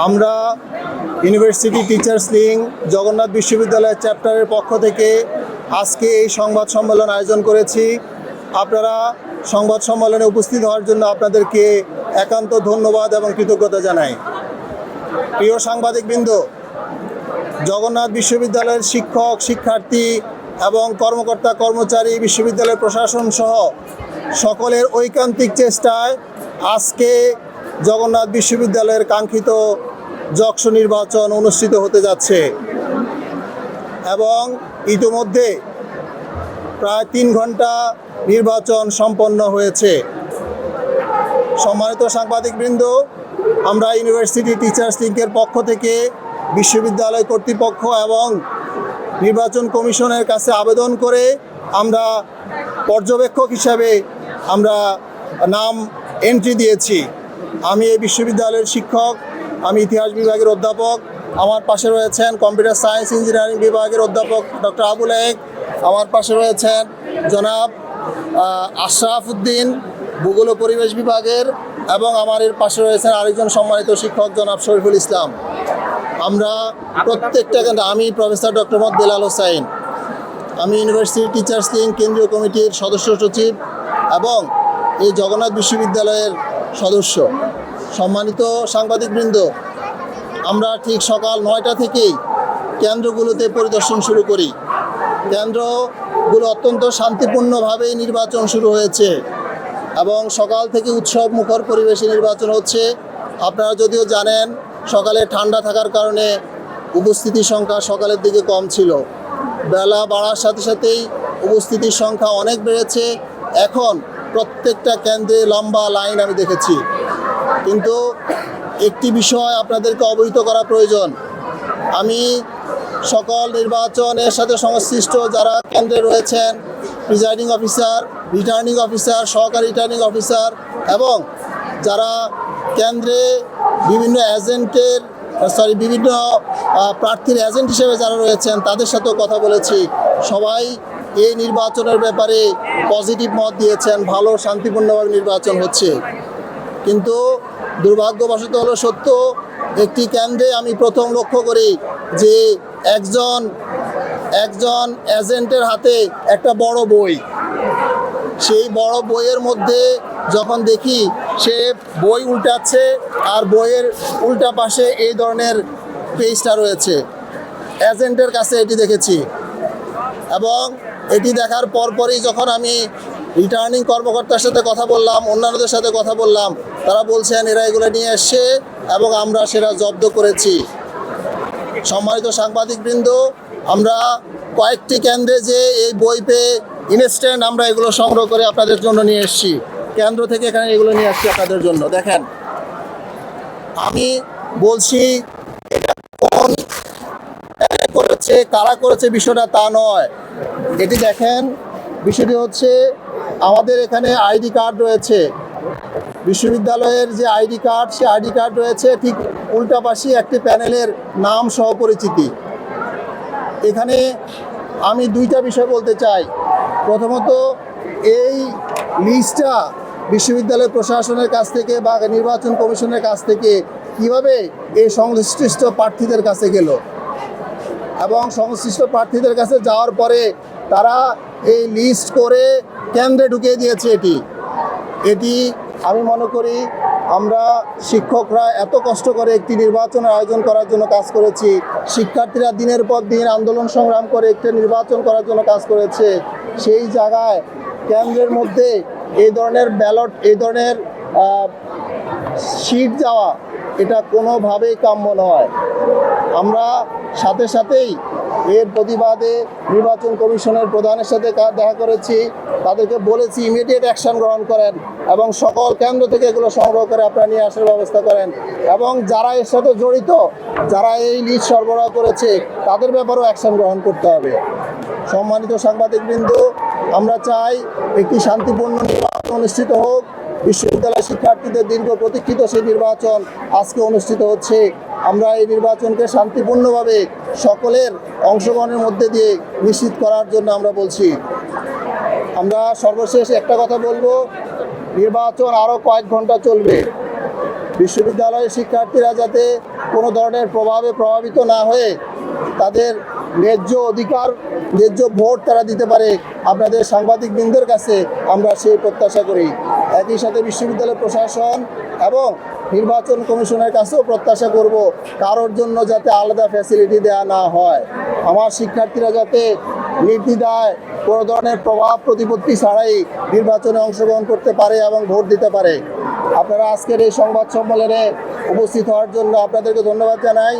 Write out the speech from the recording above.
আমরা university teachers league Jagannath বিশ্ববিদ্যালয়ের চ্যাপ্টারের পক্ষ থেকে আজকে এই সংবাদ সম্মেলন আয়োজন করেছি। আপনারা সংবাদ সম্মেলনে উপস্থিত হওয়ার জন্য আপনাদেরকে একান্ত ধন্যবাদ এবং কৃতজ্ঞতা জানাই। প্রিয় সাংবাদিকবৃন্দ, জগন্নাথ বিশ্ববিদ্যালয়ের শিক্ষক, শিক্ষার্থী এবং কর্মকর্তা কর্মচারী, বিশ্ববিদ্যালয়ের প্রশাসন সহ সকলের ঐকান্তিক চেষ্টায় আজকে জগন্নাথ বিশ্ববিদ্যালয়ের কাঙ্ক্ষিত যক্ষ নির্বাচন অনুষ্ঠিত হতে যাচ্ছে এবং ইতিমধ্যে প্রায় 3 ঘন্টা নির্বাচন সম্পন্ন হয়েছে। সম্মানিত সাংবাদিকবৃন্দ, আমরা ইউনিভার্সিটি টিচার্স লিগের পক্ষ থেকে বিশ্ববিদ্যালয় কর্তৃপক্ষ এবং নির্বাচন কমিশনের কাছে আবেদন করে আমরা পর্যবেক্ষক হিসাবে আমরা নাম এন্ট্রি দিয়েছি। আমি এই বিশ্ববিদ্যালয়ের শিক্ষক, আমি ইতিহাস বিভাগের অধ্যাপক। আমার পাশে রয়েছেন কম্পিউটার সায়েন্স ইঞ্জিনিয়ারিং বিভাগের অধ্যাপক ডক্টর আবুল এক। আমার পাশে রয়েছেন জনাব আশরাফ উদ্দিন ভূগোল ও পরিবেশ বিভাগের, এবং আমার এর পাশে রয়েছেন আরেকজন সম্মানিত শিক্ষক জনাব শরীফুল ইসলাম। আমরা প্রত্যেকটা, আমি প্রফেসর ডক্টর মোহাম্মদ বেলাল হোসাইন, আমি ইউনিভার্সিটি টিচার্স লিগ কেন্দ্রীয় কমিটির সদস্য সচিব এবং এই জগন্নাথ বিশ্ববিদ্যালয়ের সদস্য। সম্মানিত সাংবাদিকবৃন্দ, আমরা ঠিক সকাল 9টা থেকেই কেন্দ্রগুলোতে পরিদর্শন শুরু করি। কেন্দ্রগুলো অত্যন্ত শান্তিপূর্ণভাবেই নির্বাচন শুরু হয়েছে এবং সকাল থেকে উৎসব মুখর পরিবেশে নির্বাচন হচ্ছে। আপনারা যদিও জানেন, সকালে ঠান্ডা থাকার কারণে উপস্থিতির সংখ্যা সকালের দিকে কম ছিল। বেলা বাড়ার সাথে সাথেই উপস্থিতির সংখ্যা অনেক বেড়েছে। এখন প্রত্যেকটা কেন্দ্রে লম্বা লাইন আমি দেখেছি। কিন্তু একটি বিষয় আপনাদেরকে অবহিত করা প্রয়োজন। আমি সকল নির্বাচনের সাথে সংশ্লিষ্ট যারা কেন্দ্রে রয়েছেন, প্রিজাইডিং অফিসার, রিটার্নিং অফিসার, সহকারী রিটার্নিং অফিসার এবং যারা কেন্দ্রে বিভিন্ন বিভিন্ন প্রার্থীর এজেন্ট হিসেবে যারা রয়েছেন, তাদের সাথেও কথা বলেছি। সবাই এই নির্বাচনের ব্যাপারে পজিটিভ মত দিয়েছেন, ভালো শান্তিপূর্ণভাবে নির্বাচন হচ্ছে। কিন্তু দুর্ভাগ্যবশত হলো সত্য, একটি কেন্দ্রে আমি প্রথম লক্ষ্য করি যে একজন এজেন্টের হাতে একটা বড় বই। সেই বড় বইয়ের মধ্যে যখন দেখি সে বই উল্টাচ্ছে আর বইয়ের উল্টা পাশে এই ধরনের পেজটা রয়েছে, এজেন্টের কাছে এটি দেখেছি। এবং এটি দেখার পরপরই যখন আমি রিটার্নিং কর্মকর্তার সাথে কথা বললাম, অন্যান্যদের সাথে কথা বললাম, তারা বলছেন এরা এগুলো নিয়ে এসছে এবং আমরা সেটা জব্দ করেছি। সম্মানিত সাংবাদিকবৃন্দ, আমরা কয়েকটি কেন্দ্রে যে এই বই পেয়ে ইনস্ট্যান্ট আমরা এগুলো সংগ্রহ করে আপনাদের জন্য নিয়ে এসেছি। কেন্দ্র থেকে এখানে এগুলো নিয়ে আসছি আপনাদের জন্য। দেখেন, আমি বলছি এটা কোন করেছে, কারা করেছে বিষয়টা তা নয়। এটি দেখেন, বিষয়টি হচ্ছে আমাদের এখানে আইডি কার্ড রয়েছে, বিশ্ববিদ্যালয়ের যে আইডি কার্ড, সে আইডি কার্ড রয়েছে ঠিক উল্টা পাশে একটি প্যানেলের নাম সহ পরিচিতি। এখানে আমি 2টা বিষয় বলতে চাই। প্রথমত, এই লিস্টটা বিশ্ববিদ্যালয় প্রশাসনের কাছ থেকে বা নির্বাচন কমিশনের কাছ থেকে কিভাবে এই সংশ্লিষ্ট প্রার্থীদের কাছে গেল এবং সংশ্লিষ্ট প্রার্থীদের কাছে যাওয়ার পরে তারা এই লিস্ট করে কেন্দ্রে ঢুকিয়ে দিয়েছে। এটি আমি মনে করি আমরা শিক্ষকরা এত কষ্ট করে একটি নির্বাচনের আয়োজন করার জন্য কাজ করেছি, শিক্ষার্থীরা দিনের পর দিন আন্দোলন সংগ্রাম করে একটি নির্বাচন করার জন্য কাজ করেছে। সেই জায়গায় কেন্দ্রের মধ্যে এই ধরনের ব্যালট, এই ধরনের সিট যাওয়া, এটা কোনোভাবেই কাম্য নয়। আমরা সাথে সাথেই এর প্রতিবাদে নির্বাচন কমিশনের প্রধানের সাথে দেখা করেছি, তাদেরকে বলেছি ইমিডিয়েট অ্যাকশন গ্রহণ করেন এবং সকল কেন্দ্র থেকে এগুলো সংগ্রহ করে আপনারা নিয়ে আসার ব্যবস্থা করেন এবং যারা এর সাথে জড়িত, যারা এই লিস্ট সরবরাহ করেছে, তাদের ব্যাপারেও অ্যাকশন গ্রহণ করতে হবে। সম্মানিত সাংবাদিকবৃন্দ, আমরা চাই একটি শান্তিপূর্ণ নির্বাচন অনুষ্ঠিত হোক। বিশ্ববিদ্যালয় শিক্ষার্থীদের দীর্ঘ প্রতীক্ষিত সেই নির্বাচন আজকে অনুষ্ঠিত হচ্ছে। আমরা এই নির্বাচনকে শান্তিপূর্ণভাবে সকলের অংশগ্রহণের মধ্যে দিয়ে নিশ্চিত করার জন্য আমরা বলছি। আমরা সর্বশেষ একটা কথা বলবো, নির্বাচন আরও কয়েক ঘন্টা চলবে। বিশ্ববিদ্যালয়ের শিক্ষার্থীরা যাতে কোনো ধরনের প্রভাবে প্রভাবিত না হয়ে তাদের ন্যায্য অধিকার, ন্যায্য ভোট তারা দিতে পারে, আপনাদের সাংবাদিকবৃন্দের কাছে আমরা সেই প্রত্যাশা করি। একই সাথে বিশ্ববিদ্যালয় প্রশাসন এবং নির্বাচন কমিশনের কাছেও প্রত্যাশা করব কারোর জন্য যাতে আলাদা ফ্যাসিলিটি দেওয়া না হয়। আমার শিক্ষার্থীরা যাতে নির্দ্বিধায় কোনো ধরনের প্রভাব প্রতিপত্তি ছাড়াই নির্বাচনে অংশগ্রহণ করতে পারে এবং ভোট দিতে পারে। আপনারা আজকের এই সংবাদ সম্মেলনে উপস্থিত হওয়ার জন্য আপনাদেরকে ধন্যবাদ জানাই।